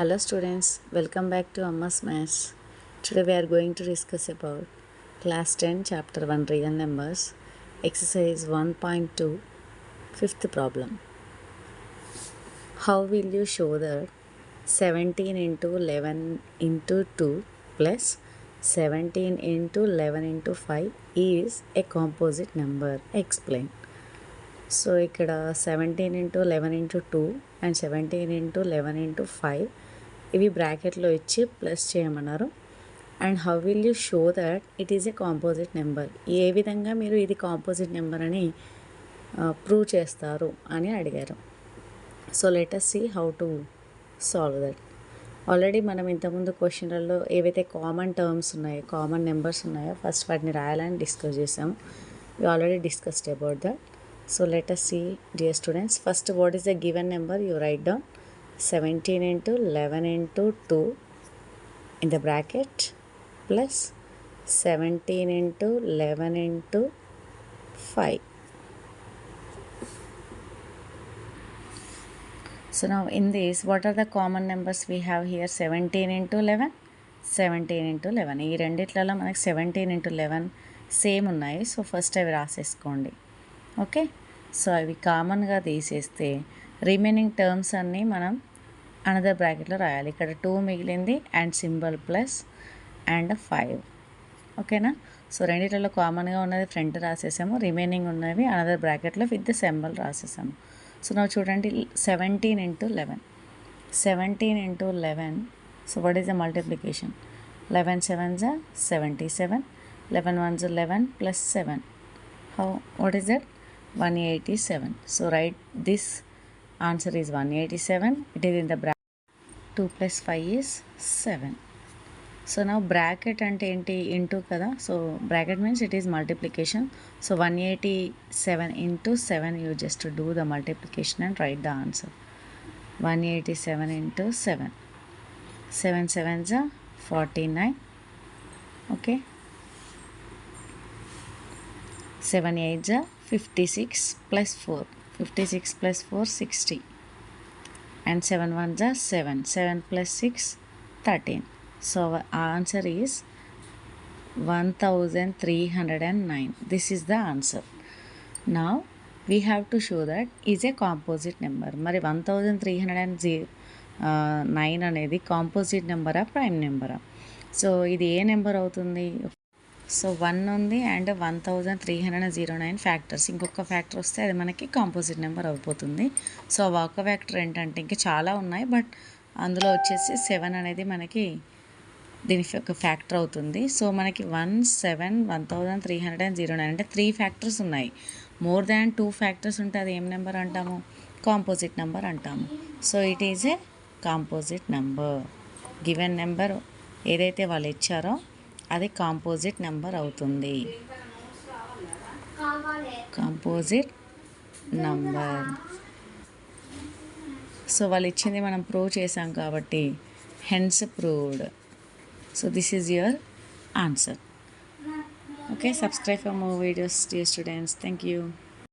Hello students, welcome back to Amma's Maths. Today we are going to discuss about Class 10 Chapter 1 Real Numbers, Exercise 1.2, fifth problem. How will you show that 17 into 11 into 2 plus 17 into 11 into 5 is a composite number? Explain. So ఇక్కడ 17 into 11 into 2 and 17 into 11 into 5 ఇవి బ్రాకెట్లో ఇచ్చి plus చేయమన్నారు. And how will you show that it is a composite number, ఏ విధంగా మీరు ఇది composite number అని ప్రూవ్ చేస్తారు అని అడిగారు. So let us see how to solve that. Already మనం ఇంతకుముందు క్వశ్చన్లలో ఏవైతే కామన్ టర్మ్స్ ఉన్నాయో, కామన్ నెంబర్స్ ఉన్నాయో ఫస్ట్ వాటిని రాయాలని డిస్కస్ చేసాము. we already discussed about that. So let us see, dear students. First, what is the given number? You write down 17 into 11 into 2 in the bracket plus 17 into 11 into 5. So now in this, what are the common numbers we have here? 17 into 11, 17 into 11. ఈ రెండిట్లలో మనకి 17 into 11 same ఉన్నాయి. So first అవి రాసేసుకోండి. Okay, so అవి కామన్గా తీసేస్తే remaining terms అన్నీ మనం another బ్రాకెట్లో రాయాలి. ఇక్కడ 2 మిగిలింది అండ్ సింబల్ ప్లస్ అండ్ 5. ఓకేనా? సో రెండిట్లలో కామన్గా ఉన్నది ఫ్రంట్ రాసేసాము, రిమైనింగ్ ఉన్నవి అనదర్ బ్రాకెట్లో విత్ ద సింబల్ రాసేసాము. సో నా చూడండి, 17 into 11, 17 into 11. So what is the multiplication? 11 7s are 77, 11 1s 11 plus 7. How? What is that? 187. So write this answer is 187. It is in the bracket. 2 plus 5 is 7. So now bracket ante enti into kada. So bracket means it is multiplication. So 187 into 7, you just do the multiplication and write the answer. 187 into 7. 7 7s are 49. Okay. 7 8s are 56 plus 4. 56 plus 4 60. And 7 1s are 7. 7 plus 6 13. So our answer is 1309. This is the answer. Now we have to show that is a composite number. మరి 1309 అనేది composite నెంబరా, prime నెంబరా? So ఇది ఏ number అవుతుంది? So 1 ఉంది and 1309 factors, ఇంకొక factor వస్తే అది మనకి composite number అయిపోతుంది. సో ఒక ఫ్యాక్టర్ ఏంటంటే ఇంకా చాలా ఉన్నాయి, బట్ అందులో వచ్చేసి 7 అనేది మనకి దీని ఒక ఫ్యాక్టర్ అవుతుంది. సో మనకి 1309 అంటే 3 ఫ్యాక్టర్స్ ఉన్నాయి. మోర్ దాన్ 2 ఫ్యాక్టర్స్ ఉంటే అది ఏం నెంబర్ అంటాము? కాంపోజిట్ నెంబర్ అంటాము. So it is a composite number. Given number ఏదైతే వాళ్ళు ఇచ్చారో అది కాంపోజిట్ నెంబర్ అవుతుంది. Composite number. సో వాళ్ళు ఇచ్చింది మనం ప్రూవ్ చేసాం కాబట్టి hence proved. So this is your answer. Okay, subscribe for more videos, dear students. Thank you.